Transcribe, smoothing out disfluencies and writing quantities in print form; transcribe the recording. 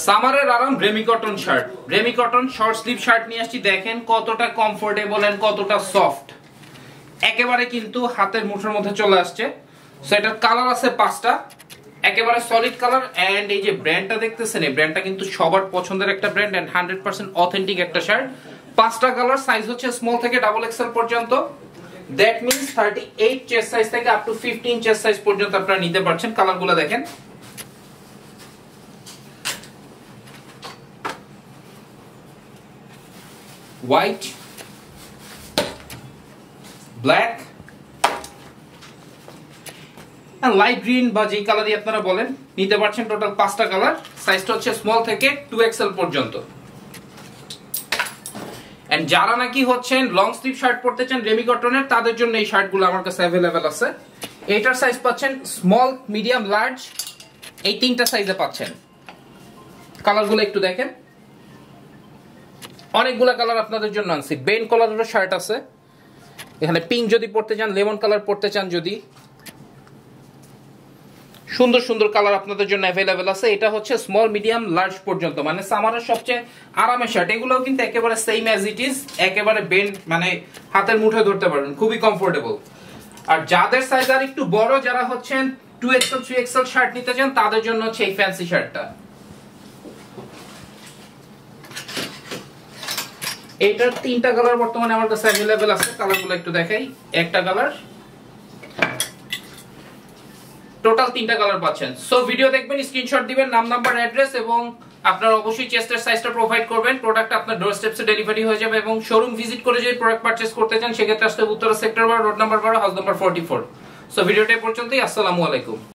সামারের আরাম Remi cotton shirt, Remi cotton short sleeve shirt নিয়ে আসছি। দেখেন কতটা কমফোর্টেবল এন্ড কতটা সফট, একেবারে কিন্তু হাতের মুঠোর মধ্যে চলে আসছে। সো এটার কালার আছে 5টা, একেবারে সলিড কালার। এন্ড এই যে ব্র্যান্ডটা দেখতেছেন, এই ব্র্যান্ডটা কিন্তু সবার পছন্দের একটা ব্র্যান্ড এন্ড 100% অথেন্টিক একটা শার্ট। 5টা কালার, সাইজ হচ্ছে স্মল থেকে ডাবল এক্সেল পর্যন্ত। দ্যাট মিন্স 38 চেস্ট সাইজ থেকে আপ টু 15 চেস্ট সাইজ পর্যন্ত আপনারা নিতে পারছেন। কালারগুলো দেখেন, হোয়াইট, ব্ল্যাক, লাইট গ্রিন বা যেই কালারই আপনারা বলেন নিতে পারছেন। টোটাল 5টা কালার, সাইজটা হচ্ছে স্মল থেকে 2XL পর্যন্ত। এন্ড যারা নাকি হচ্ছেন লং স্লিভ শার্ট পরতে চান রেমি কটনের, তাদের জন্য এই শার্টগুলো আমার কাছে অ্যাভেলেবেল আছে। এটার সাইজ পাচ্ছেন স্মল, মিডিয়াম, লার্জ, এই 3টা সাইজে পাচ্ছেন। কালারগুলো একটু দেখেন, অনেকগুলো কালার আপনাদের জন্য আনছি। বেন কালারেরও শার্ট আছে এখানে, পিঙ্ক যদি পরতে চান, লেমন কালার পরতে চান যদি, সুন্দর সুন্দর কালার আপনাদের জন্য অ্যাভেলেবেল আছে। এটা হচ্ছে স্মল, মিডিয়াম, লার্জ পর্যন্ত, মানে সামারের সবচেয়ে আরামের শার্ট। এগুলোও কিন্তু একেবারে সেম অ্যাজ ইট ইজ, একেবারে বেন্ড, মানে হাতের মুঠোয় ধরতে পারবেন, খুবই কমফোর্টেবল। আর যাদের সাইজ আর একটু বড়, যারা হচ্ছেন 2XL 3XL শার্ট নিতে চান, তাদের জন্য হচ্ছে এই ফ্যান্সি শার্টটা। এটার 3টা কালার বর্তমানে আমার কাছে অ্যাভেলেবেল আছে। কালারগুলো একটু দেখাই, একটা কালার, টোটাল 3টা কালার পাচ্ছেন। সো ভিডিও দেখবেন, স্ক্রিনশট দিবেন, নাম, নাম্বার, অ্যাড্রেস, এবং আপনারা অবশ্যই চেস্টের সাইজটা প্রোভাইড করবেন। প্রোডাক্ট আপনার ডোর স্টেপসে ডেলিভারি হয়ে যাবে। এবং শোরুম ভিজিট করে যদি প্রোডাক্ট পারচেজ করতে চান, সেক্ষেত্রে আসতে Uttara sector 12, road number 12, house number 44। So ভিডিওটা এই পর্যন্তই। আসসালামু আলাইকুম।